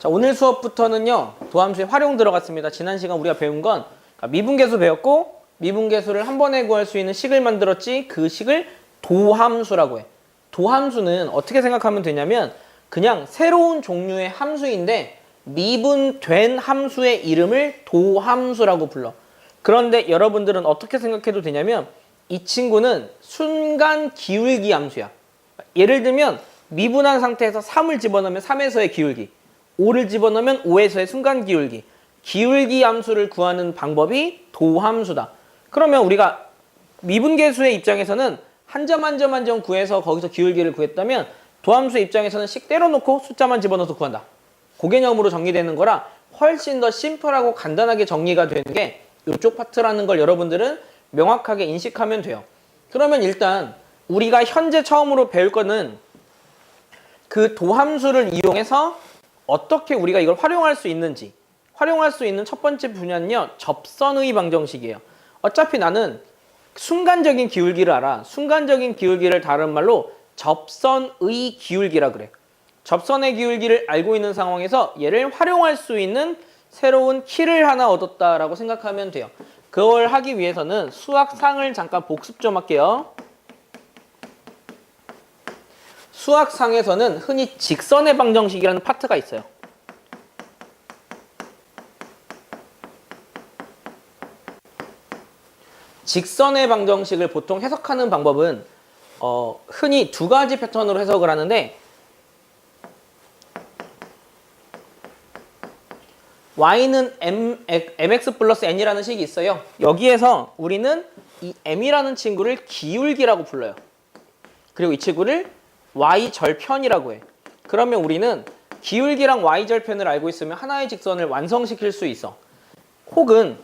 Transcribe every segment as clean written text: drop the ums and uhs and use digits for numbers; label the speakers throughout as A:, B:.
A: 자, 오늘 수업부터는요, 도함수의 활용 들어갔습니다. 지난 시간 우리가 배운 건 미분계수 배웠고, 미분계수를 한 번에 구할 수 있는 식을 만들었지, 그 식을 도함수라고 해. 도함수는 어떻게 생각하면 되냐면 그냥 새로운 종류의 함수인데 미분된 함수의 이름을 도함수라고 불러. 그런데 여러분들은 어떻게 생각해도 되냐면 이 친구는 순간 기울기 함수야. 예를 들면 미분한 상태에서 3을 집어넣으면 3에서의 기울기, 5를 집어넣으면 5에서의 순간 기울기, 기울기 함수를 구하는 방법이 도함수다. 그러면 우리가 미분계수의 입장에서는 한 점 한 점 한 점 구해서 거기서 기울기를 구했다면 도함수의 입장에서는 식 때려놓고 숫자만 집어넣어서 구한다. 그 개념으로 정리되는 거라 훨씬 더 심플하고 간단하게 정리가 되는 게 이쪽 파트라는 걸 여러분들은 명확하게 인식하면 돼요. 그러면 일단 우리가 현재 처음으로 배울 거는 그 도함수를 이용해서 어떻게 우리가 이걸 활용할 수 있는지, 활용할 수 있는 첫 번째 분야는요, 접선의 방정식이에요. 어차피 나는 순간적인 기울기를 알아. 순간적인 기울기를 다른 말로 접선의 기울기라 그래. 접선의 기울기를 알고 있는 상황에서 얘를 활용할 수 있는 새로운 키를 하나 얻었다라고 생각하면 돼요. 그걸 하기 위해서는 수학상을 잠깐 복습 좀 할게요. 수학상에서는 흔히 직선의 방정식이라는 파트가 있어요. 직선의 방정식을 보통 해석하는 방법은 흔히 두 가지 패턴으로 해석을 하는데 y는 mx 플러스 n이라는 식이 있어요. 여기에서 우리는 이 m이라는 친구를 기울기라고 불러요. 그리고 이 친구를 y절편이라고 해. 그러면 우리는 기울기랑 y절편을 알고 있으면 하나의 직선을 완성시킬 수 있어. 혹은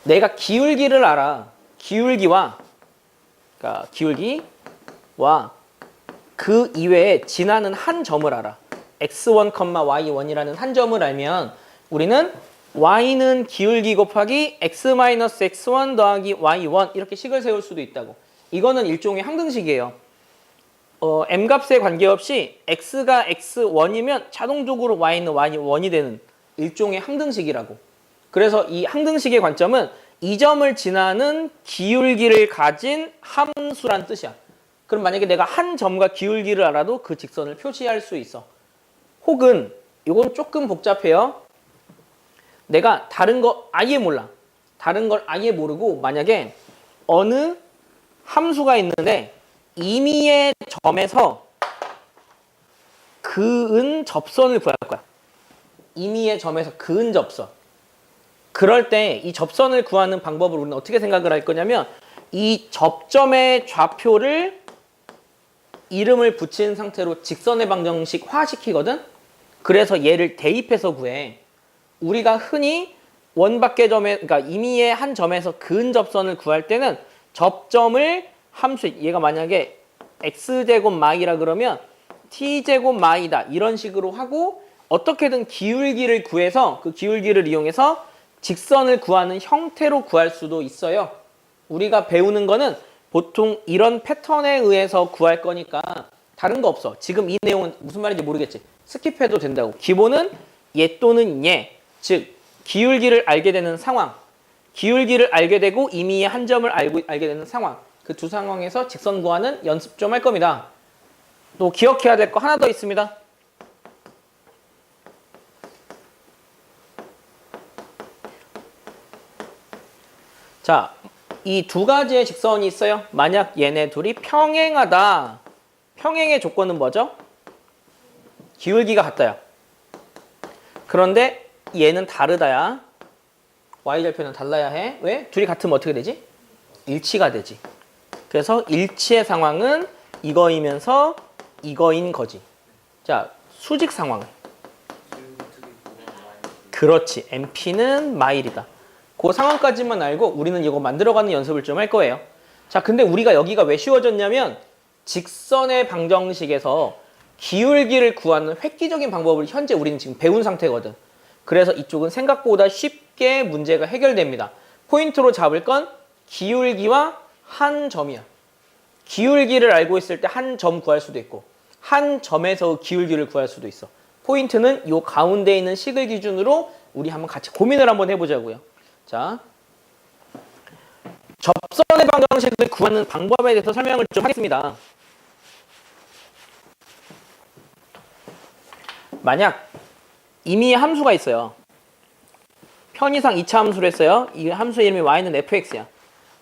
A: 내가 기울기를 알아. 기울기와 그 이외에 지나는 한 점을 알아. x1, y1이라는 한 점을 알면 우리는 y는 기울기 곱하기 x-x1 더하기 y1 이렇게 식을 세울 수도 있다고. 이거는 일종의 항등식이에요. m값에 관계없이 x가 x1이면 자동적으로 y는 y1이 되는 일종의 항등식이라고. 그래서 이 항등식의 관점은 이 점을 지나는 기울기를 가진 함수란 뜻이야. 그럼 만약에 내가 한 점과 기울기를 알아도 그 직선을 표시할 수 있어. 혹은 이건 조금 복잡해요. 내가 다른 거 아예 몰라. 다른 걸 아예 모르고 만약에 어느 함수가 있는데 임의의 점에서 그은 접선을 구할 거야. 임의의 점에서 그은 접선. 그럴 때 이 접선을 구하는 방법을 우리는 어떻게 생각을 할 거냐면 이 접점의 좌표를 이름을 붙인 상태로 직선의 방정식화시키거든. 그래서 얘를 대입해서 구해. 우리가 흔히 원밖의 점에, 그러니까 임의의 한 점에서 근 접선을 구할 때는 접점을 함수, 얘가 만약에 x제곱 마이라 그러면 t제곱 마이다 이런 식으로 하고 어떻게든 기울기를 구해서 그 기울기를 이용해서 직선을 구하는 형태로 구할 수도 있어요. 우리가 배우는 거는 보통 이런 패턴에 의해서 구할 거니까 다른 거 없어. 지금 이 내용은 무슨 말인지 모르겠지. 스킵해도 된다고. 기본은 얘 또는 얘, 즉 기울기를 알게 되는 상황, 기울기를 알게 되고 임의의 한 점을 알게 되는 상황, 그 두 상황에서 직선 구하는 연습 좀 할 겁니다. 또 기억해야 될 거 하나 더 있습니다. 자, 이 두 가지의 직선이 있어요. 만약 얘네 둘이 평행하다. 평행의 조건은 뭐죠? 기울기가 같다야. 그런데 얘는 다르다야. y절편은 달라야 해. 왜? 둘이 같으면 어떻게 되지? 일치가 되지. 그래서 일치의 상황은 이거이면서 이거인 거지. 자, 수직 상황은? 그렇지. MP는 마일이다. 그 상황까지만 알고 우리는 이거 만들어가는 연습을 좀 할 거예요. 자, 근데 우리가 여기가 왜 쉬워졌냐면 직선의 방정식에서 기울기를 구하는 획기적인 방법을 현재 우리는 지금 배운 상태거든. 그래서 이쪽은 생각보다 쉽게 문제가 해결됩니다. 포인트로 잡을 건 기울기와 한 점이야. 기울기를 알고 있을 때 한 점 구할 수도 있고 한 점에서 기울기를 구할 수도 있어. 포인트는 이 가운데 있는 식을 기준으로 우리 한번 같이 고민을 한번 해보자고요. 자, 접선의 방정식을 구하는 방법에 대해서 설명을 좀 하겠습니다. 만약 임의의 함수가 있어요. 편의상 2차 함수로 했어요. 이 함수의 이름이 y는 fx야.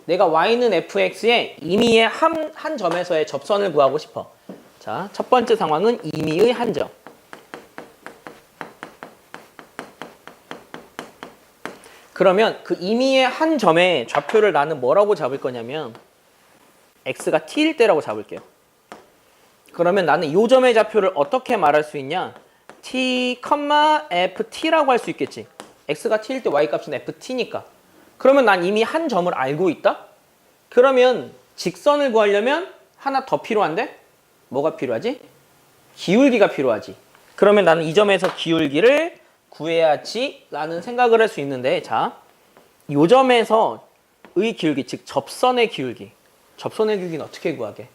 A: 내가 y는 fx에 임의의 한 점에서의 접선을 구하고 싶어. 자, 첫 번째 상황은 임의의 한 점. 그러면 그 임의의 한 점의 좌표를 나는 뭐라고 잡을 거냐면 x가 t일 때라고 잡을게요. 그러면 나는 이 점의 좌표를 어떻게 말할 수 있냐? t, ft라고 할 수 있겠지. x가 t일 때 y값은 ft니까. 그러면 난 이미 한 점을 알고 있다? 그러면 직선을 구하려면 하나 더 필요한데? 뭐가 필요하지? 기울기가 필요하지. 그러면 나는 이 점에서 기울기를 구해야지 라는 생각을 할 수 있는데, 자, 이 점에서의 기울기, 즉 접선의 기울기. 접선의 기울기는 어떻게 구하게?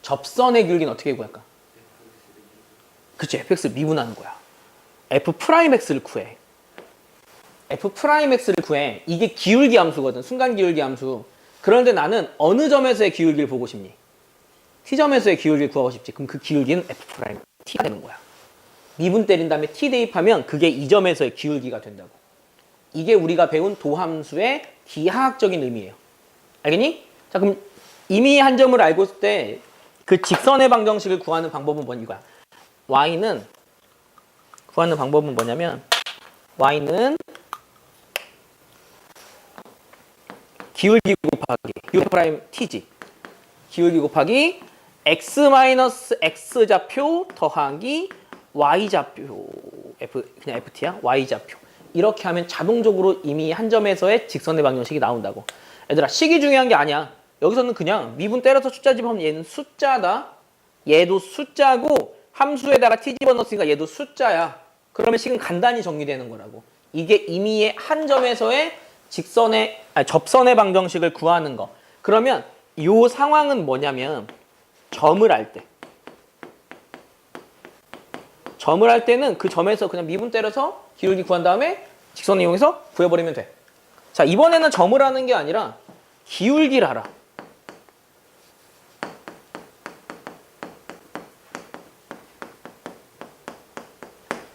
A: 접선의 기울기는 어떻게 구할까? 그치, fx를 미분하는 거야. f'x를 구해. f'x를 구해. 이게 기울기 함수거든. 순간 기울기 함수. 그런데 나는 어느 점에서의 기울기를 보고 싶니? t점에서의 기울기를 구하고 싶지. 그럼 그 기울기는 f't가 되는 거야. 미분 때린 다음에 t 대입하면 그게 이 점에서의 기울기가 된다고. 이게 우리가 배운 도함수의 기하학적인 의미예요. 알겠니? 자, 그럼 이미 한 점을 알고 있을 때 그 직선의 방정식을 구하는 방법은 이거야. y는 구하는 방법은 뭐냐면 y는 기울기 곱하기 u'(t지). 기울기 곱하기 x-x 좌표 더하기 y 좌표 그냥 ft야. y 좌표. 이렇게 하면 자동적으로 이미 한 점에서의 직선의 방정식이 나온다고. 얘들아, 식이 중요한 게 아니야. 여기서는 그냥 미분 때려서 숫자 집어넣으면 얘는 숫자다. 얘도 숫자고 함수에다가 t 집어넣었으니까 얘도 숫자야. 그러면 식은 간단히 정리되는 거라고. 이게 임의의 한 점에서의 접선의 방정식을 구하는 거. 그러면 이 상황은 뭐냐면 점을 할 때. 점을 할 때는 그 점에서 그냥 미분 때려서 기울기 구한 다음에 직선을 이용해서 구해버리면 돼. 자, 이번에는 점을 하는 게 아니라 기울기를 하라.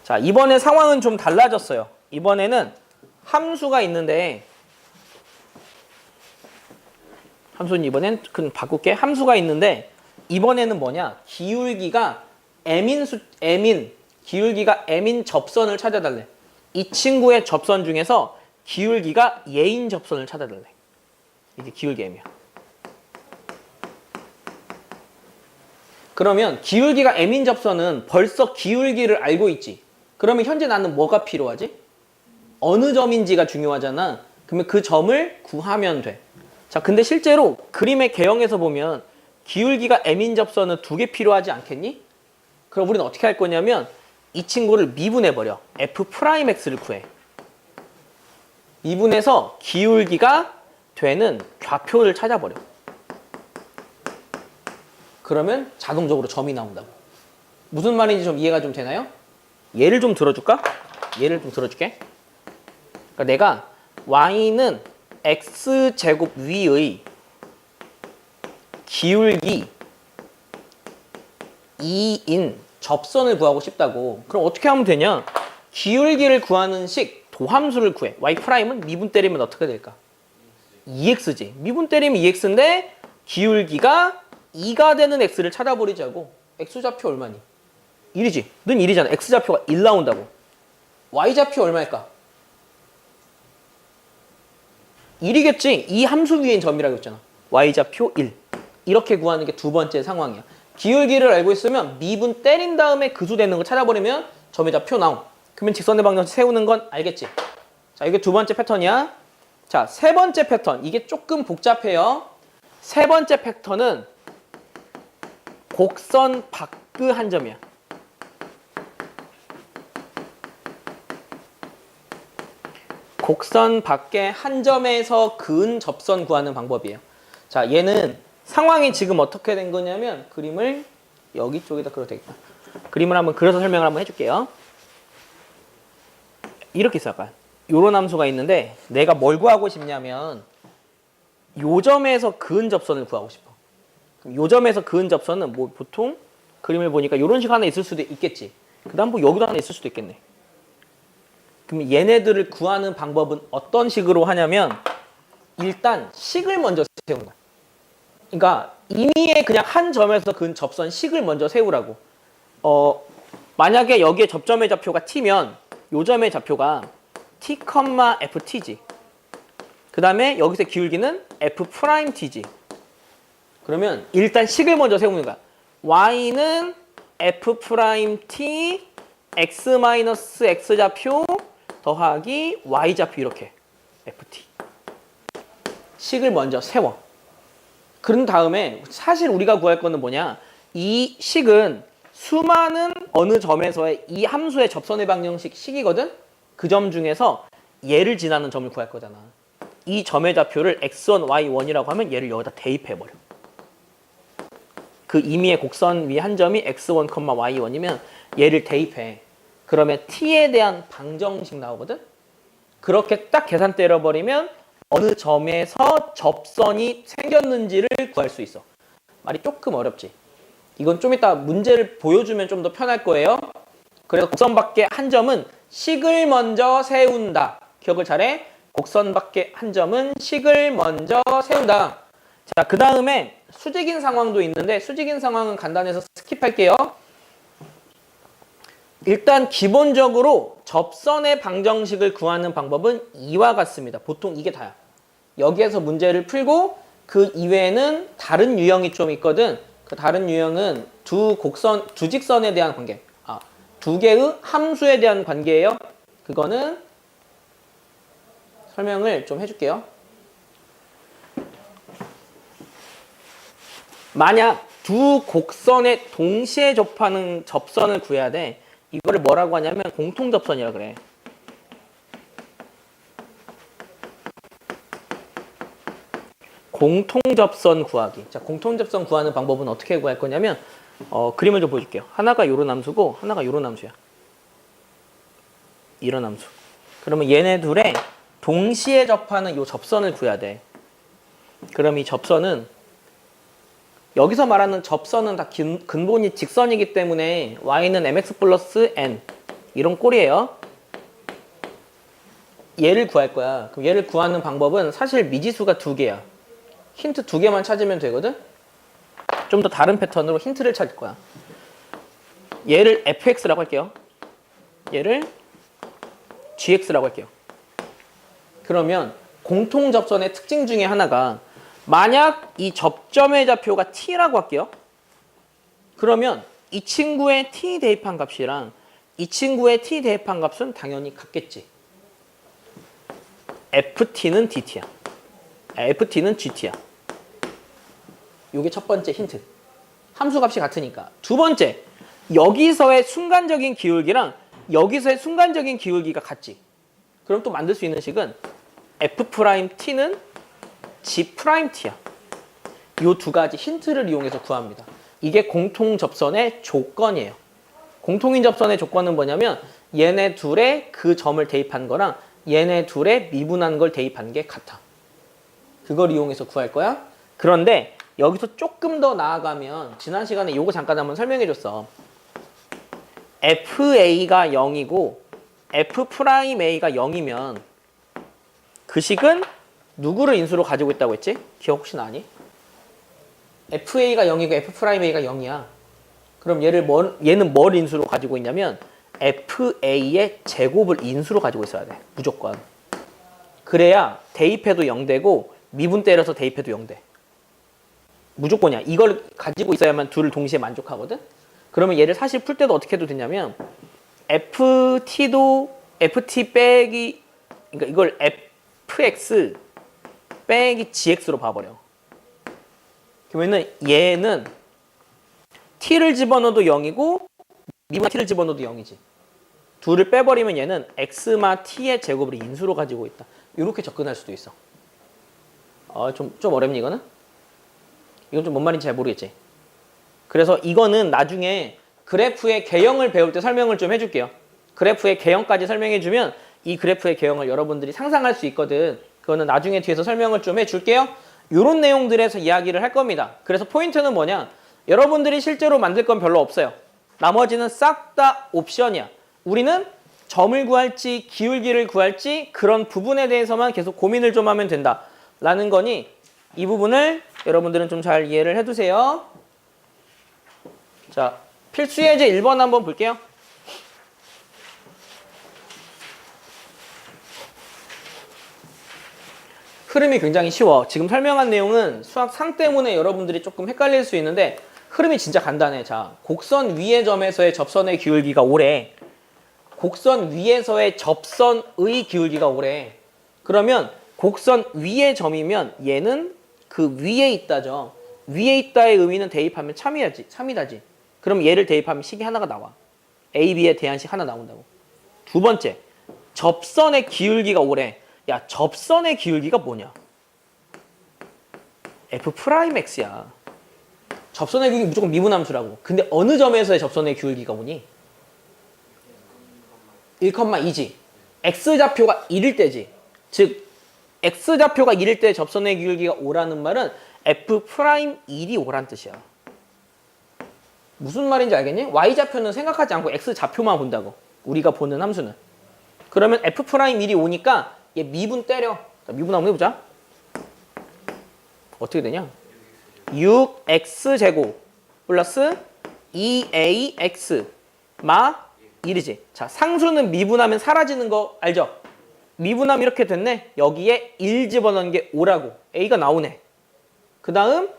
A: 자, 이번에 상황은 좀 달라졌어요. 이번에는 함수가 있는데 함수는 이번엔 그냥 바꿀게. 함수가 있는데 이번에는 뭐냐? 기울기가 기울기가 m인 접선을 찾아달래. 이 친구의 접선 중에서 기울기가 얘인 접선을 찾아달래. 이게 기울기 m이야. 그러면 기울기가 m인 접선은 벌써 기울기를 알고 있지. 그러면 현재 나는 뭐가 필요하지? 어느 점인지가 중요하잖아. 그러면 그 점을 구하면 돼. 자, 근데 실제로 그림의 개형에서 보면 기울기가 m인 접선은 2개 필요하지 않겠니? 그럼 우리는 어떻게 할 거냐면 이 친구를 미분해버려. f'x를 구해. 미분해서 기울기가 되는 좌표를 찾아버려. 그러면 자동적으로 점이 나온다고. 무슨 말인지 좀 이해가 좀 되나요? 예를 좀 들어줄까? 예를 좀 들어줄게. 그러니까 내가 y는 x제곱 위의 기울기 2인 접선을 구하고 싶다고. 그럼 어떻게 하면 되냐? 기울기를 구하는 식 도함수를 구해. y''은 미분 때리면 어떻게 될까? 2x지. 미분 때리면 2x인데 기울기가 2가 되는 x를 찾아버리자고. x좌표 얼마니? 1이지. 는 1이잖아. x좌표가 1 나온다고. y좌표 얼마일까? 1이겠지. 이 함수 위엔 점이라고 했잖아. y좌표 1. 이렇게 구하는 게 두 번째 상황이야. 기울기를 알고 있으면 미분 때린 다음에 그수 되는 거 찾아버리면 점의 좌표 나옴. 그러면 직선의 방정식 세우는 건 알겠지? 자, 이게 두 번째 패턴이야. 자, 세 번째 패턴. 이게 조금 복잡해요. 세 번째 패턴은 곡선 밖의 한 점이야. 곡선 밖에 한 점에서 그은 접선 구하는 방법이에요. 자, 얘는 상황이 지금 어떻게 된 거냐면 그림을 여기 쪽에다 그려도 되겠다. 그림을 한번 그려서 설명을 한번 해줄게요. 이렇게 있어 약간. 요런 함수가 있는데 내가 뭘 구하고 싶냐면 요 점에서 그은 접선을 구하고 싶어. 그럼 요 점에서 그은 접선은 뭐 보통 그림을 보니까 요런 식 하나 있을 수도 있겠지. 그 다음 뭐 여기도 하나 있을 수도 있겠네. 그럼 얘네들을 구하는 방법은 어떤 식으로 하냐면 일단 식을 먼저 세우는 거야. 그러니까 임의의 그냥 한 점에서 그은 접선 식을 먼저 세우라고. 만약에 여기에 접점의 좌표가 t면 요 점의 좌표가 t, ft지. 그 다음에 여기서 기울기는 f't지. 그러면 일단 식을 먼저 세우는 거야. y는 f't x-x 좌표 더하기 y 좌표 이렇게 ft. 식을 먼저 세워. 그런 다음에 사실 우리가 구할 거는 뭐냐? 이 식은 수많은 어느 점에서의 이 함수의 접선의 방정식 식이거든? 그 점 중에서 얘를 지나는 점을 구할 거잖아. 이 점의 좌표를 x1, y1이라고 하면 얘를 여기다 대입해버려. 그 임의의 곡선 위 한 점이 x1, y1이면 얘를 대입해. 그러면 t에 대한 방정식 나오거든? 그렇게 딱 계산 때려버리면 어느 점에서 접선이 생겼는지를 구할 수 있어. 말이 조금 어렵지? 이건 좀 이따 문제를 보여주면 좀 더 편할 거예요. 그래서 곡선 밖에 한 점은 식을 먼저 세운다. 기억을 잘해. 곡선 밖에 한 점은 식을 먼저 세운다. 자, 그 다음에 수직인 상황도 있는데 수직인 상황은 간단해서 스킵할게요. 일단 기본적으로 접선의 방정식을 구하는 방법은 이와 같습니다. 보통 이게 다야. 여기에서 문제를 풀고 그 이외에는 다른 유형이 좀 있거든. 그 다른 유형은 두 직선에 대한 관계. 두 개의 함수에 대한 관계예요. 그거는 설명을 좀 해줄게요. 만약 두 곡선에 동시에 접하는 접선을 구해야 돼. 이거를 뭐라고 하냐면 공통접선이라 그래. 공통접선 구하기. 자, 공통접선 구하는 방법은 어떻게 구할 거냐면 그림을 좀 보여줄게요. 하나가 요런 함수고 하나가 요런 함수야. 이런 함수. 그러면 얘네 둘의 동시에 접하는 요 접선을 구해야 돼. 그럼 이 접선은 여기서 말하는 접선은 다 근본이 직선이기 때문에 y는 mx 플러스 n 이런 꼴이에요. 얘를 구할 거야. 그럼 얘를 구하는 방법은 사실 미지수가 두 개야. 힌트 두 개만 찾으면 되거든? 좀 더 다른 패턴으로 힌트를 찾을 거야. 얘를 fx라고 할게요. 얘를 gx라고 할게요. 그러면 공통접선의 특징 중에 하나가 만약 이 접점의 좌표가 t라고 할게요. 그러면 이 친구의 t 대입한 값이랑 이 친구의 t 대입한 값은 당연히 같겠지. ft는 dt야. ft는 gt야. 이게 첫 번째 힌트. 함수 값이 같으니까. 두 번째, 여기서의 순간적인 기울기랑 여기서의 순간적인 기울기가 같지. 그럼 또 만들 수 있는 식은 f't는 g't야. 이 두 가지 힌트를 이용해서 구합니다. 이게 공통 접선의 조건이에요. 공통인 접선의 조건은 뭐냐면 얘네 둘의 그 점을 대입한 거랑 얘네 둘의 미분한 걸 대입한 게 같아. 그걸 이용해서 구할 거야. 그런데 여기서 조금 더 나아가면 지난 시간에 이거 잠깐 한번 설명해 줬어. FA가 0이고 F'A가 0이면 그 식은 누구를 인수로 가지고 있다고 했지? 기억 혹시 나니? FA가 0이고 F'A가 0이야. 그럼 얘는 뭘 인수로 가지고 있냐면 FA의 제곱을 인수로 가지고 있어야 돼. 무조건. 그래야 대입해도 0되고 미분 때려서 대입해도 0돼. 무조건이야. 이걸 가지고 있어야만 둘을 동시에 만족하거든? 그러면 얘를 사실 풀 때도 어떻게 해도 되냐면 FT도 FT 빼기 그러니까 이걸 FX 빼기 GX로 봐버려. 그러면은 얘는 T를 집어넣어도 0이고 미분 T를 집어넣어도 0이지. 2를 빼버리면 얘는 x마 t의 제곱을 인수로 가지고 있다. 이렇게 접근할 수도 있어. 좀 어렵니 이거는? 이건 좀 뭔 말인지 잘 모르겠지? 그래서 이거는 나중에 그래프의 개형을 배울 때 설명을 좀 해줄게요. 그래프의 개형까지 설명해주면 이 그래프의 개형을 여러분들이 상상할 수 있거든. 그거는 나중에 뒤에서 설명을 좀 해줄게요. 이런 내용들에서 이야기를 할 겁니다. 그래서 포인트는 뭐냐? 여러분들이 실제로 만들 건 별로 없어요. 나머지는 싹 다 옵션이야. 우리는 점을 구할지 기울기를 구할지 그런 부분에 대해서만 계속 고민을 좀 하면 된다 라는 거니 이 부분을 여러분들은 좀 잘 이해를 해두세요. 자, 필수 예제 1번 한번 볼게요. 흐름이 굉장히 쉬워. 지금 설명한 내용은 수학상 때문에 여러분들이 조금 헷갈릴 수 있는데 흐름이 진짜 간단해. 자, 곡선 위의 점에서의 접선의 기울기가 오래. 곡선 위에서의 접선의 기울기가 오래. 그러면 곡선 위의 점이면 얘는 그 위에 있다죠. 위에 있다의 의미는 대입하면 3이다지. 그럼 얘를 대입하면 식이 하나가 나와. A, B에 대한 식 하나 나온다고. 두 번째, 접선의 기울기가 오래. 야, 접선의 기울기가 뭐냐? F'X야. 접선의 기울기 무조건 미분함수라고. 근데 어느 점에서의 접선의 기울기가 오니? 1,2지. X좌표가 1일 때지. 즉 X좌표가 1일 때 접선의 기울기가 오라는 말은 F'1이 오란 뜻이야. 무슨 말인지 알겠니? Y좌표는 생각하지 않고 X좌표만 본다고. 우리가 보는 함수는. 그러면 F'1이 오니까 얘 미분 때려. 자, 미분 한번 해보자. 어떻게 되냐? 6x제곱 플러스 2ax 마 1이지. 자, 상수는 미분하면 사라지는 거 알죠? 미분하면 이렇게 됐네. 여기에 1 집어넣은 게 5라고. a가 나오네. 그 다음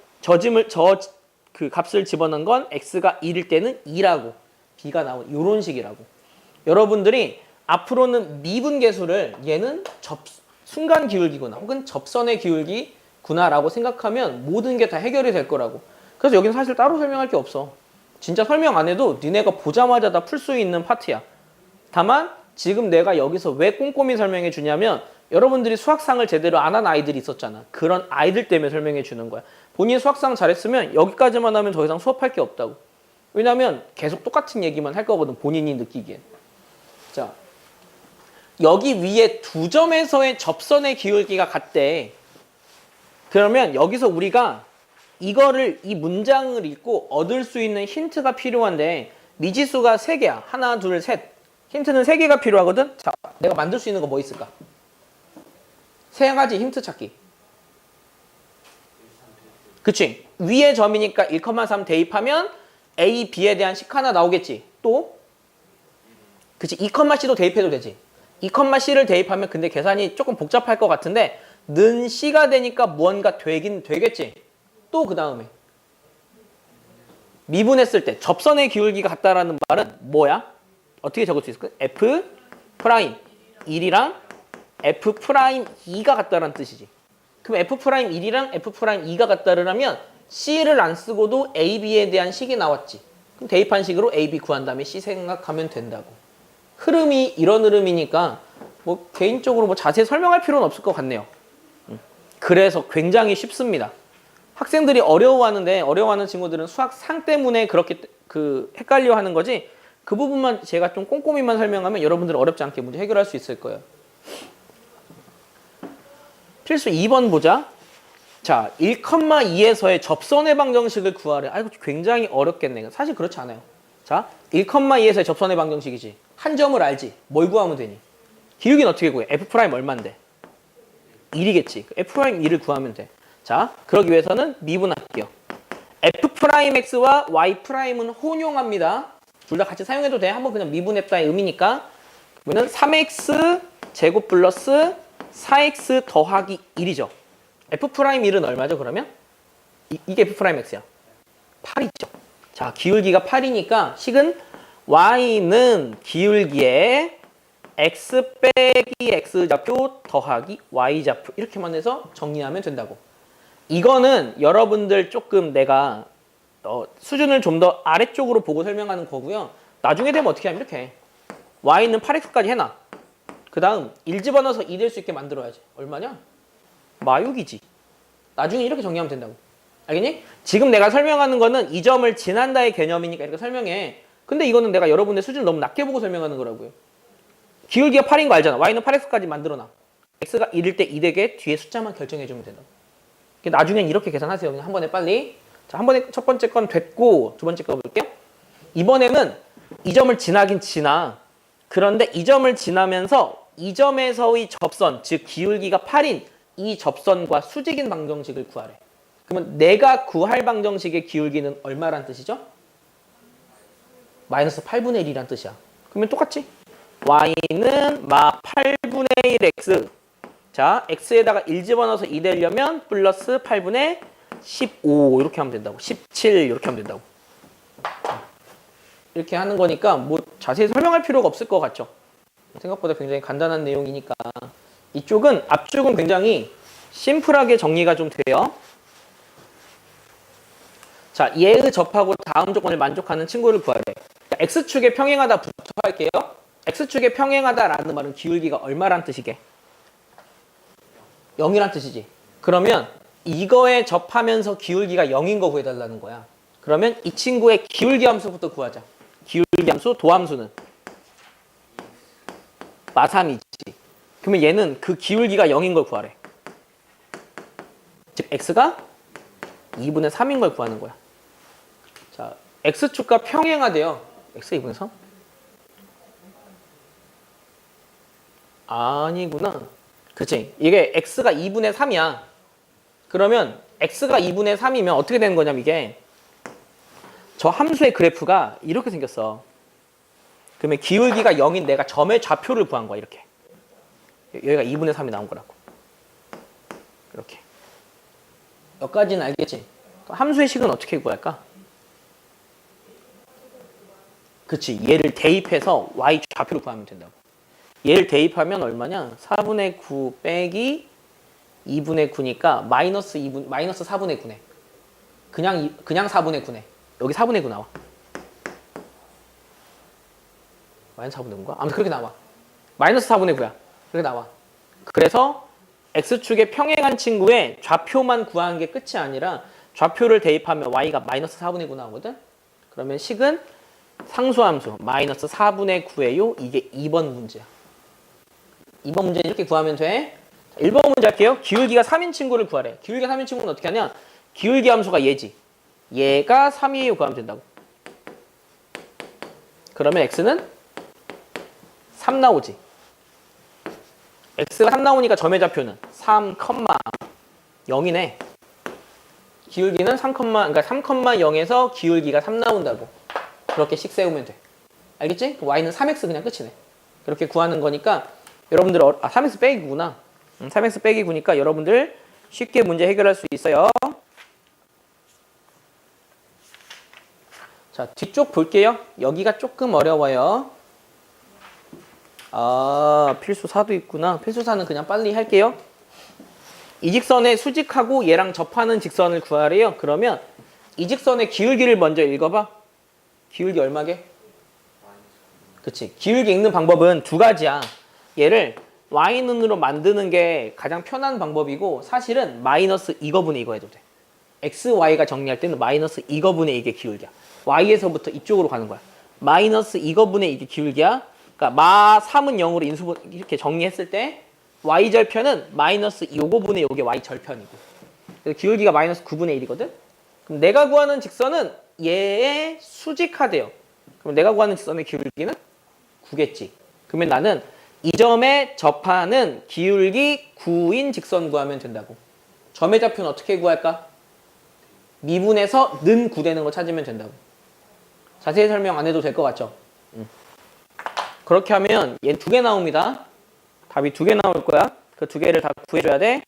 A: 그 값을 집어넣은 건 x가 1일 때는 2라고. b가 나오네. 이런 식이라고. 여러분들이 앞으로는 미분계수를 얘는 순간 기울기구나 혹은 접선의 기울기구나라고 생각하면 모든 게 다 해결이 될 거라고. 그래서 여기는 사실 따로 설명할 게 없어. 진짜 설명 안 해도 니네가 보자마자 다 풀 수 있는 파트야. 다만 지금 내가 여기서 왜 꼼꼼히 설명해 주냐면 여러분들이 수학상을 제대로 안 한 아이들이 있었잖아. 그런 아이들 때문에 설명해 주는 거야. 본인이 수학상 잘했으면 여기까지만 하면 더 이상 수업할 게 없다고. 왜냐면 계속 똑같은 얘기만 할 거거든. 본인이 느끼기엔. 자, 여기 위에 두 점에서의 접선의 기울기가 같대. 그러면 여기서 우리가 이 문장을 읽고 얻을 수 있는 힌트가 필요한데 미지수가 3개야. 하나, 둘, 셋. 힌트는 3개가 필요하거든. 자, 내가 만들 수 있는 거 뭐 있을까? 3가지 힌트 찾기. 그치? 위에 점이니까 1,3 대입하면 A, B에 대한 식 하나 나오겠지. 또? 그치? 2,C도 대입해도 되지. 2,C를 대입하면 근데 계산이 조금 복잡할 것 같은데 는 C가 되니까 무언가 되긴 되겠지. 또 그 다음에 미분했을 때 접선의 기울기가 같다라는 말은 뭐야? 어떻게 적을 수 있을까? F'1이랑 F'2가 같다라는 뜻이지. 그럼 F'1이랑 F'2가 같다라면 C를 안 쓰고도 A, B에 대한 식이 나왔지. 그럼 대입한 식으로 A, B 구한 다음에 C 생각하면 된다고. 흐름이 이런 흐름이니까 뭐 개인적으로 뭐 자세히 설명할 필요는 없을 것 같네요. 그래서 굉장히 쉽습니다. 학생들이 어려워하는 친구들은 수학상 때문에 그렇게 헷갈려 하는 거지. 그 부분만 제가 좀 꼼꼼히만 설명하면 여러분들은 어렵지 않게 문제 해결할 수 있을 거예요. 필수 2번 보자. 자, 1,2에서의 접선의 방정식을 구하래. 아이고, 굉장히 어렵겠네. 사실 그렇지 않아요. 자, 1,2에서의 접선의 방정식이지. 한 점을 알지. 뭘 구하면 되니? 기울기는 어떻게 구해? F' 얼만데? 1이겠지. F'1을 구하면 돼. 자, 그러기 위해서는 미분할게요. F'X와 Y'은 혼용합니다. 둘 다 같이 사용해도 돼. 한번 그냥 미분했다의 의미니까. 그러면 3X 제곱 플러스 4X 더하기 1이죠. F'X는 얼마죠, 그러면? 이게 F'X야. 8이죠. 자, 기울기가 8이니까 식은 Y는 기울기에 X 빼기 X좌표 더하기 Y좌표 이렇게만 해서 정리하면 된다고. 이거는 여러분들 조금 내가 수준을 좀 더 아래쪽으로 보고 설명하는 거고요. 나중에 되면 어떻게 하면 이렇게 해. y는 8x까지 해놔. 그 다음 1 집어넣어서 2 될 수 있게 만들어야지. 얼마냐? 마육이지. 나중에 이렇게 정리하면 된다고. 알겠니? 지금 내가 설명하는 거는 이 점을 지난다의 개념이니까 이렇게 설명해. 근데 이거는 내가 여러분의 수준을 너무 낮게 보고 설명하는 거라고요. 기울기가 8인 거 알잖아. y는 8x까지 만들어놔. x가 1일 때 2 되게 뒤에 숫자만 결정해주면 된다고. 나중엔 이렇게 계산하세요. 그냥 한 번에 빨리. 자, 한 번에 첫 번째 건 됐고 두 번째 거 볼게요. 이번에는 이 점을 지나긴 지나. 그런데 이 점을 지나면서 이 점에서의 접선, 즉 기울기가 8인 이 접선과 수직인 방정식을 구하래. 그러면 내가 구할 방정식의 기울기는 얼마란 뜻이죠? 마이너스 8분의 1이란 뜻이야. 그러면 똑같지? y는 마 8분의 1x. 자, x에다가 1 집어넣어서 2 되려면 플러스 8분의 15 이렇게 하면 된다고. 17 이렇게 하면 된다고. 이렇게 하는 거니까 뭐 자세히 설명할 필요가 없을 것 같죠? 생각보다 굉장히 간단한 내용이니까. 이쪽은 앞쪽은 굉장히 심플하게 정리가 좀 돼요. 자, 얘의 접하고 다음 조건을 만족하는 친구를 구하래. x축에 평행하다부터 할게요. x축에 평행하다라는 말은 기울기가 얼마란 뜻이게? 0이란 뜻이지. 그러면 이거에 접하면서 기울기가 0인 거 구해달라는 거야. 그러면 이 친구의 기울기 함수부터 구하자. 기울기 함수, 도함수는 마3이지. 그러면 얘는 그 기울기가 0인 걸 구하래. 즉 x가 2분의 3인 걸 구하는 거야. 자, x축과 평행하대요. x 2분의 3? 아니구나. 그치? 이게 x가 2분의 3이야. 그러면 x가 2분의 3이면 어떻게 되는 거냐면 이게 저 함수의 그래프가 이렇게 생겼어. 그러면 기울기가 0인 내가 점의 좌표를 구한 거야. 이렇게. 여기가 2분의 3이 나온 거라고. 이렇게. 여기까지는 알겠지? 함수의 식은 어떻게 구할까? 그치. 얘를 대입해서 y 좌표를 구하면 된다고. 얘를 대입하면 얼마냐? 4분의 9 빼기 2분의 9니까 마이너스 4분의 9네. 그냥 4분의 9네. 여기 4분의 9 나와. 마이너스 4분의 9인가? 아무튼 그렇게 나와. 마이너스 4분의 9야. 그렇게 나와. 그래서 x축에 평행한 친구의 좌표만 구하는 게 끝이 아니라 좌표를 대입하면 y가 마이너스 4분의 9 나오거든? 그러면 식은 상수함수 마이너스 4분의 9예요. 이게 2번 문제야. 2번 문제는 이렇게 구하면 돼. 1번 문제 할게요. 기울기가 3인 친구를 구하래. 기울기가 3인 친구는 어떻게 하냐? 기울기 함수가 얘지. 얘가 3이에요. 구하면 된다고. 그러면 x는 3 나오지. x가 3 나오니까 점의 좌표는 3,0이네. 기울기는 3,0에서 기울기가 3 나온다고. 그렇게 식 세우면 돼. 알겠지? y는 3x 그냥 끝이네. 그렇게 구하는 거니까 여러분들 3x 빼기 9구나. 3x 빼기 9니까 여러분들 쉽게 문제 해결할 수 있어요. 자, 뒤쪽 볼게요. 여기가 조금 어려워요. 필수 4도 있구나. 필수 4는 그냥 빨리 할게요. 이 직선의 수직하고 얘랑 접하는 직선을 구하래요. 그러면 이 직선의 기울기를 먼저 읽어봐. 기울기 얼마게? 그치. 기울기 읽는 방법은 두 가지야. 얘를 y눈으로 만드는 게 가장 편한 방법이고 사실은 마이너스 이거분의 이거 해도 돼. x, y가 정리할 때는 마이너스 이거분의 이게 기울기야. y에서부터 이쪽으로 가는 거야. 마이너스 이거분의 이게 기울기야. 그러니까 마 3은 0으로 인수분 이렇게 정리했을 때 y절편은 마이너스 요거분의 요게 y절편이고. 그래서 기울기가 마이너스 9분의 1이거든. 그럼 내가 구하는 직선은 얘의 수직하대요. 그럼 내가 구하는 직선의 기울기는 9겠지. 그러면 나는 이 점에 접하는 기울기 9인 직선 구하면 된다고. 점의 좌표는 어떻게 구할까? 미분에서 는 9 되는 거 찾으면 된다고. 자세히 설명 안 해도 될 것 같죠? 그렇게 하면 얘 2개 나옵니다. 답이 2개 나올 거야. 그 2개를 다 구해줘야 돼.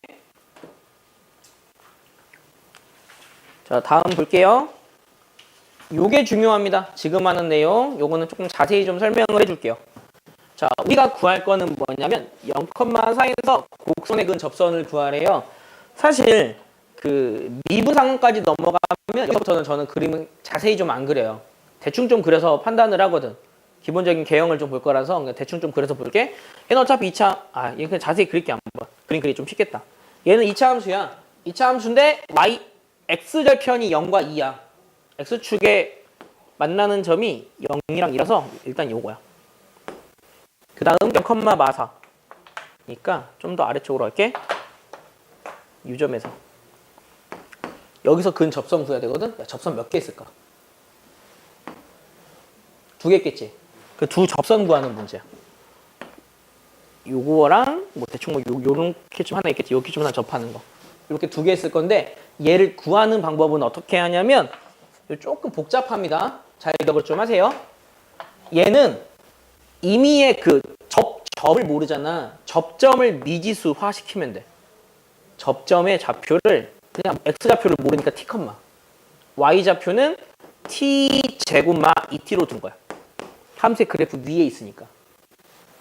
A: 자, 다음 볼게요. 요게 중요합니다. 지금 하는 내용. 요거는 조금 자세히 좀 설명을 해줄게요. 자, 우리가 구할 거는 뭐냐면 0,4에서 곡선의 근 접선을 구하래요. 사실 그 미분상까지 넘어가면 여기서부터는 저는 그림을 자세히 좀 안 그려요. 대충 좀 그려서 판단을 하거든. 기본적인 개형을 좀 볼 거라서 그냥 대충 좀 그려서 볼게. 얘는 어차피 2차, 얘 그냥 자세히 그릴게 안 봐. 그림 그리기 좀 쉽겠다. 얘는 2차 함수야. 2차 함수인데 x절편이 0과 2야. x축에 만나는 점이 0이랑 2라서 일단 요거야. 그 다음 0, 마사. 그러니까 좀 더 아래쪽으로 할게. 유점에서. 여기서 근 접선 구해야 되거든? 야, 접선 몇 개 있을까? 2개 있겠지? 그 두 접선 구하는 문제야. 요거랑 뭐 대충 뭐 요렇게 좀 하나 있겠지. 요렇게 좀 하나 접하는 거. 이렇게 2개 있을 건데 얘를 구하는 방법은 어떻게 하냐면 조금 복잡합니다. 잘 기억을 좀 하세요. 얘는 임의의 그 접을 모르잖아. 접점을 미지수화 시키면 돼. 접점의 좌표를 그냥 x좌표를 모르니까 t, y좌표는 t제곱마 2t로 둔 거야. 함수의 그래프 위에 있으니까.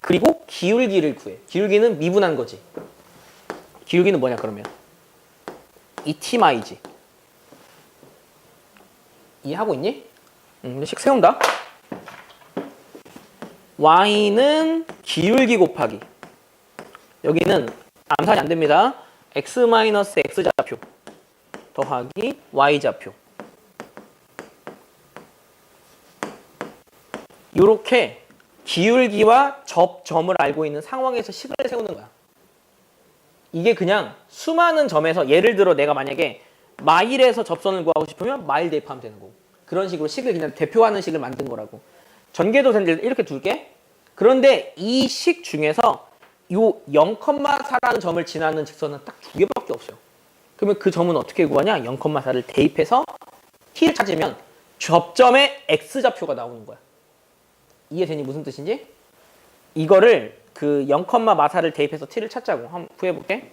A: 그리고 기울기를 구해. 기울기는 미분한 거지. 기울기는 뭐냐 그러면 2t마이지. 이해하고 있니? 식 세운다. y는 기울기 곱하기. 여기는 암산이 안 됩니다. x-x좌표 더하기 y좌표. 이렇게 기울기와 접점을 알고 있는 상황에서 식을 세우는 거야. 이게 그냥 수많은 점에서 예를 들어 내가 만약에 마일에서 접선을 구하고 싶으면 마일 대입하면 되는 거고. 그런 식으로 식을 그냥 대표하는 식을 만든 거라고. 전개도선들 이렇게 둘게. 그런데 이 식 중에서 요 0,4라는 점을 지나는 직선은 딱 2개밖에 없어요. 그러면 그 점은 어떻게 구하냐? 0,4를 대입해서 t를 찾으면 접점의 x좌표가 나오는 거야. 이해되니 무슨 뜻인지? 이거를 그 0,4를 대입해서 t를 찾자고 한번 구해볼게.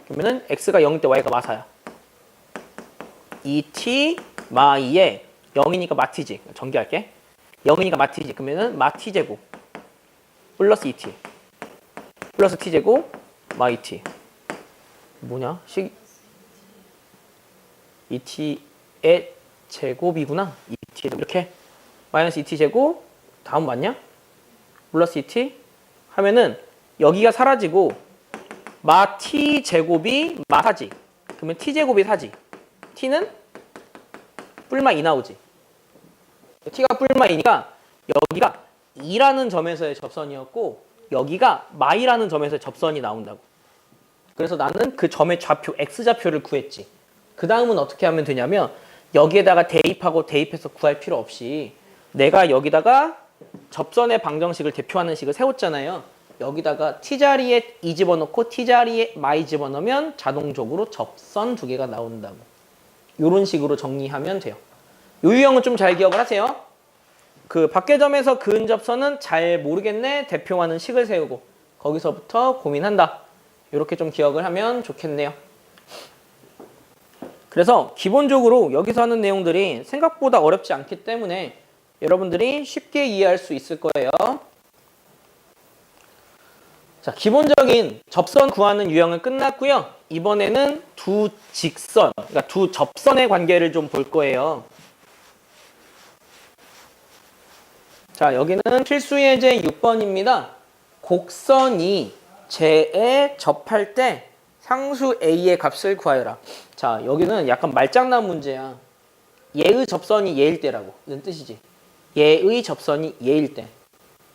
A: 그러면은 x가 0일 때 y가 마사야. 2t 마 2에 0이니까 마t지. 전개할게. 0이니까 마t지. 그러면은 마t제곱 플러스 2t 플러스 t제곱 마 2t. 뭐냐? 2t의 제곱이구나. 2t 이렇게 마이너스 2t 제곱 다음 맞냐? 플러스 2t 하면은 여기가 사라지고 마 t 제곱이 마 4지. 그러면 t 제곱이 4지. t는 뿔마 2 나오지. t가 뿔마 2니까 여기가 2라는 점에서의 접선이었고 여기가 마이라는 점에서의 접선이 나온다고. 그래서 나는 그 점의 좌표 x좌표를 구했지. 그 다음은 어떻게 하면 되냐면 여기에다가 대입하고 대입해서 구할 필요 없이 내가 여기다가 접선의 방정식을 대표하는 식을 세웠잖아요. 여기다가 t자리에 2 집어넣고 t자리에 마이 집어넣으면 자동적으로 접선 2개가 나온다고. 이런 식으로 정리하면 돼요. 요 유형은 좀 잘 기억을 하세요. 그 밖의점에서 근접선은 잘 모르겠네. 대표하는 식을 세우고 거기서부터 고민한다. 이렇게 좀 기억을 하면 좋겠네요. 그래서 기본적으로 여기서 하는 내용들이 생각보다 어렵지 않기 때문에 여러분들이 쉽게 이해할 수 있을 거예요. 자, 기본적인 접선 구하는 유형은 끝났고요. 이번에는 두 직선, 그러니까 두 접선의 관계를 좀 볼 거예요. 자, 여기는 필수 예제 6번입니다. 곡선이 제에 접할 때 상수 A의 값을 구하여라. 자, 여기는 약간 말장난 문제야. 얘의 접선이 얘일 때라고. 이런 뜻이지. 얘의 접선이 얘일 때.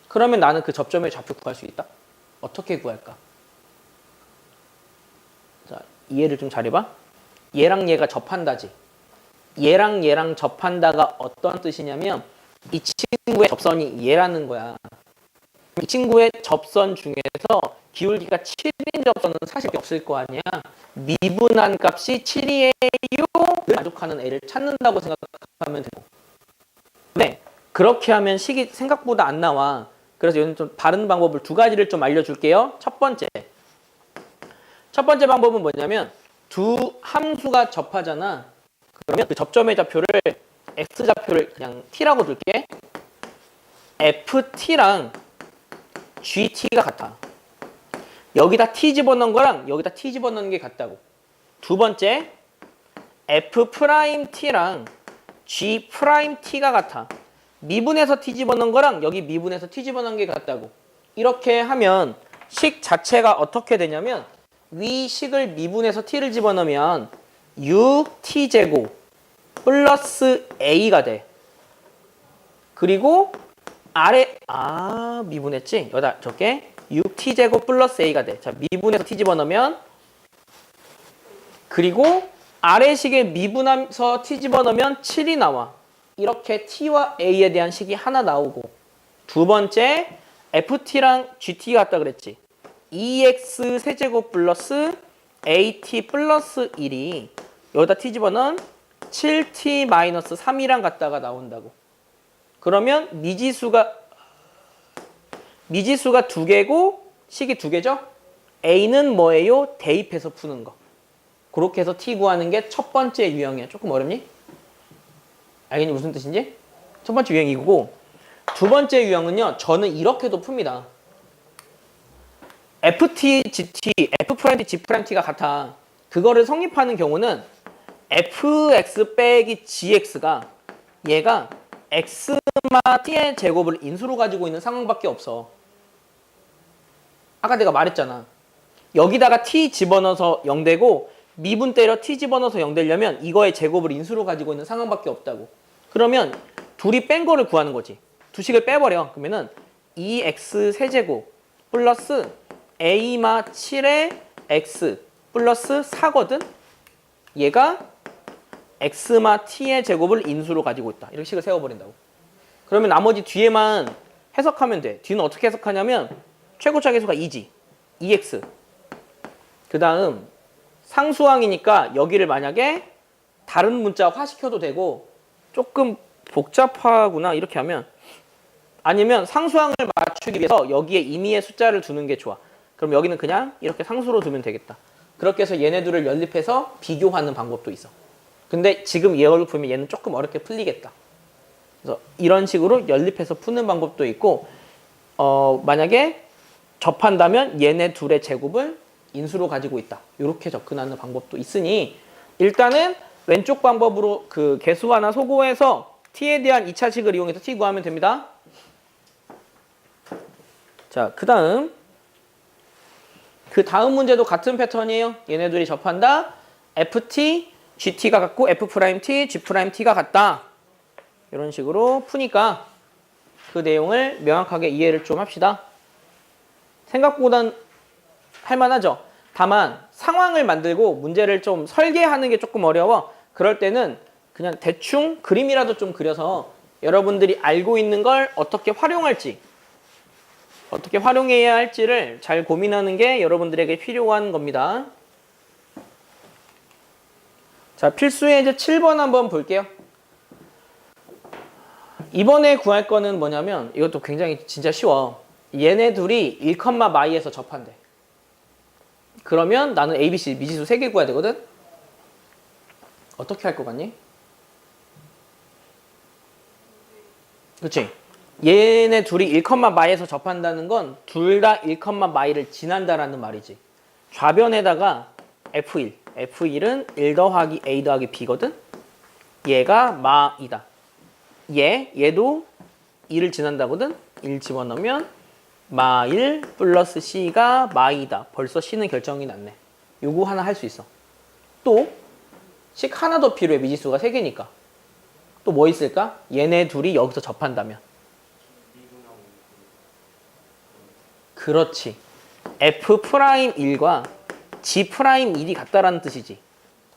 A: 그러면 나는 그 접점의 좌표 구할 수 있다? 어떻게 구할까? 자, 이해를 좀 잘해봐. 얘랑 얘가 접한다지. 얘랑 얘랑 접한다가 어떤 뜻이냐면 이 친구의 접선이 얘라는 거야. 이 친구의 접선 중에서 기울기가 7인 접선은 사실 없을 거 아니야. 미분한 값이 7이에요를 만족하는 애를 찾는다고 생각하면 되고. 네, 그렇게 하면 식이 생각보다 안 나와. 그래서 여기는 좀 다른 방법을 2가지를 좀 알려줄게요. 첫 번째 방법은 뭐냐면 두 함수가 접하잖아. 그러면 그 접점의 좌표를 x좌표를 그냥 t라고 둘게. ft랑 gt가 같아. 여기다 t 집어넣은 거랑 여기다 t 집어넣는 게 같다고. 두 번째, f't랑 g't가 같아. 미분해서 t 집어넣은 거랑 여기 미분해서 t 집어넣은 게 같다고. 이렇게 하면 식 자체가 어떻게 되냐면 위 식을 미분해서 t를 집어넣으면 6t제곱 플러스 a가 돼. 그리고 아래 미분했지? 여기다 적게 6t제곱 플러스 a가 돼. 자, 미분해서 t 집어넣으면 그리고 아래식에 미분해서 t 집어넣으면 7이 나와. 이렇게 t와 a에 대한 식이 하나 나오고 두 번째 ft랑 gt 같다 그랬지. 2x 세제곱 플러스 at 플러스 1이 여기다 t 집어넣은 7t 마이너스 3이랑 같다가 나온다고. 그러면 미지수가 두 개고 식이 두 개죠? a는 뭐예요? 대입해서 푸는 거. 그렇게 해서 t 구하는 게 첫 번째 유형이야. 조금 어렵니? 알겠니? 무슨 뜻인지? 첫 번째 유형이 이거고 두 번째 유형은요. 저는 이렇게도 풉니다. ft, gt, f', g''t가 같아. 그거를 성립하는 경우는 fx 빼기 gx가 얘가 x마 t의 제곱을 인수로 가지고 있는 상황밖에 없어. 아까 내가 말했잖아. 여기다가 t 집어넣어서 0되고 미분 때려 t 집어넣어서 0되려면 이거의 제곱을 인수로 가지고 있는 상황밖에 없다고. 그러면 둘이 뺀 거를 구하는 거지. 두 식을 빼버려. 그러면은 2x 세제곱 플러스 a마 7의 x 플러스 4거든. 얘가 x마 t의 제곱을 인수로 가지고 있다. 이렇게 식을 세워버린다고. 그러면 나머지 뒤에만 해석하면 돼. 뒤는 어떻게 해석하냐면 최고차 계수가 2지. 2x. 그 다음 상수항이니까 여기를 만약에 다른 문자화 시켜도 되고 조금 복잡하구나 이렇게 하면 아니면 상수항을 맞추기 위해서 여기에 임의의 숫자를 두는 게 좋아. 그럼 여기는 그냥 이렇게 상수로 두면 되겠다. 그렇게 해서 얘네 둘을 연립해서 비교하는 방법도 있어. 근데 지금 얘를 보면 얘는 조금 어렵게 풀리겠다. 그래서 이런 식으로 연립해서 푸는 방법도 있고 만약에 접한다면 얘네 둘의 제곱을 인수로 가지고 있다. 이렇게 접근하는 방법도 있으니 일단은 왼쪽 방법으로 그 개수화나 소고해서 t에 대한 2차식을 이용해서 t 구하면 됩니다. 자, 그 다음 문제도 같은 패턴이에요. 얘네 둘이 접한다. ft, gt가 같고 f't, g't가 같다. 이런 식으로 푸니까 그 내용을 명확하게 이해를 좀 합시다. 생각보단 할만하죠. 다만 상황을 만들고 문제를 좀 설계하는 게 조금 어려워. 그럴 때는 그냥 대충 그림이라도 좀 그려서 여러분들이 알고 있는 걸 어떻게 활용할지, 어떻게 활용해야 할지를 잘 고민하는 게 여러분들에게 필요한 겁니다. 자, 필수의 이제 7번 한번 볼게요. 이번에 구할 거는 뭐냐면 이것도 굉장히 진짜 쉬워. 얘네 둘이 1,마이에서 접한대. 그러면 나는 ABC 미지수 3개 구해야 되거든? 어떻게 할 것 같니? 그치? 얘네 둘이 1,마이에서 접한다는 건 둘 다 1,마이를 지난다라는 말이지. 좌변에다가 F1. F1은 1 더하기 A 더하기 B거든? 얘가 마이다. 얘도 2를 지난다거든? 1 집어넣으면 마1 플러스 C가 마이다. 벌써 C는 결정이 났네. 요거 하나 할 수 있어. 또 식 하나 더 필요해. 미지수가 3개니까. 또 뭐 있을까? 얘네 둘이 여기서 접한다면. 그렇지. F'1과 G'1이 같다라는 뜻이지.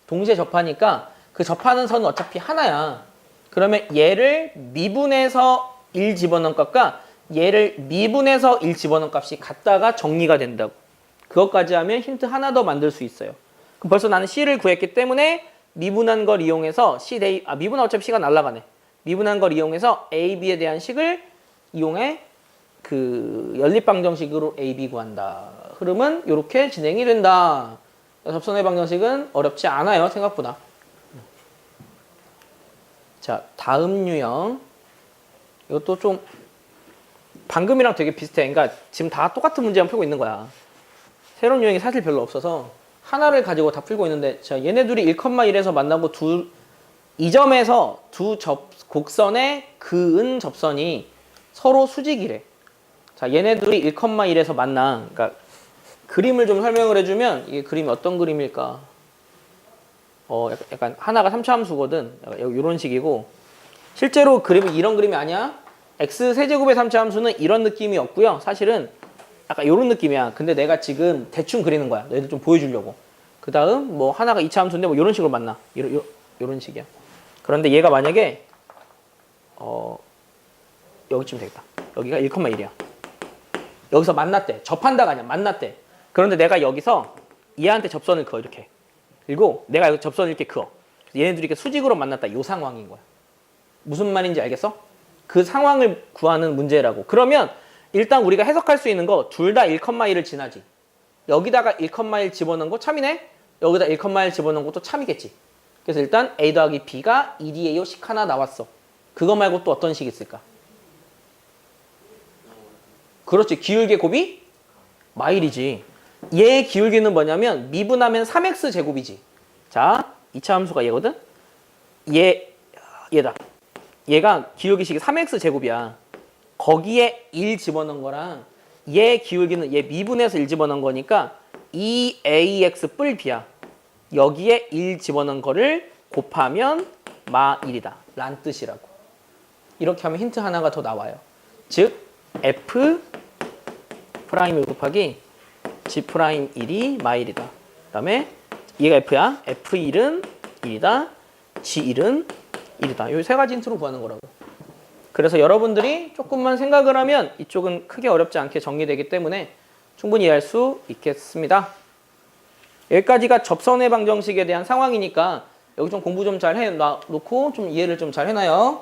A: 동시에 접하니까 그 접하는 선은 어차피 하나야. 그러면 얘를 미분해서 1 집어넣은 값과 얘를 미분해서 1 집어넣은 값이 같다가 정리가 된다고. 그것까지 하면 힌트 하나 더 만들 수 있어요. 그럼 벌써 나는 C를 구했기 때문에 미분한 걸 이용해서 미분은 어차피 C가 날아가네. 미분한 걸 이용해서 A, B에 대한 식을 이용해 그 연립방정식으로 A, B 구한다. 흐름은 이렇게 진행이 된다. 접선의 방정식은 어렵지 않아요. 생각보다. 자, 다음 유형. 이것도 좀 방금이랑 되게 비슷해. 그러니까 지금 다 똑같은 문제만 풀고 있는 거야. 새로운 유형이 사실 별로 없어서 하나를 가지고 다 풀고 있는데 자, 얘네 둘이 1,1에서 만나고 이 점에서 두 곡선의 그은 접선이 서로 수직이래. 자, 얘네들이 1,1에서 만나. 그러니까 그림을 좀 설명을 해주면 이게 그림이 어떤 그림일까? 약간 하나가 3차 함수거든. 이런 식이고 실제로 그림은 이런 그림이 아니야. x 세제곱의 3차 함수는 이런 느낌이 없고요. 사실은 약간 이런 느낌이야. 근데 내가 지금 대충 그리는 거야. 너희들 좀 보여주려고. 그 다음 뭐 하나가 2차 함수인데 뭐 이런 식으로 만나. 이런 식이야. 그런데 얘가 만약에 여기쯤 되겠다. 여기가 1,1이야. 여기서 만났대. 접한다가 아니야. 만났대. 그런데 내가 여기서 얘한테 접선을 그어 이렇게. 그리고 내가 여기 접선을 이렇게 그어. 얘네들이 이렇게 수직으로 만났다. 이 상황인 거야. 무슨 말인지 알겠어? 그 상황을 구하는 문제라고. 그러면 일단 우리가 해석할 수 있는 거 둘 다 1,1을 지나지. 여기다가 1,1 집어넣은 거 참이네? 여기다 1,1 집어넣은 것도 참이겠지. 그래서 일단 a 더하기 b가 1이에요 식 하나 나왔어. 그거 말고 또 어떤 식이 있을까? 그렇지. 기울기 곱이 마일이지. 얘의 기울기는 뭐냐면 미분하면 3x 제곱이지. 자, 2차 함수가 얘거든? 얘다. 얘가 기울기식이 3x 제곱이야. 거기에 1 집어넣은 거랑 얘 기울기는 얘 미분해서 1 집어넣은 거니까 2ax 뿔 b야. 여기에 1 집어넣은 거를 곱하면 마 1이다. 란 뜻이라고. 이렇게 하면 힌트 하나가 더 나와요. 즉 f 프라임 1 곱하기 g 프라임 1이 마 1이다. 그 다음에 얘가 f야. f1은 1이다. g1은 1이다. 이 세 가지 힌트로 구하는 거라고. 그래서 여러분들이 조금만 생각을 하면 이쪽은 크게 어렵지 않게 정리되기 때문에 충분히 이해할 수 있겠습니다. 여기까지가 접선의 방정식에 대한 상황이니까 여기 좀 공부 좀 잘 해놓고 좀 이해를 좀 잘 해놔요.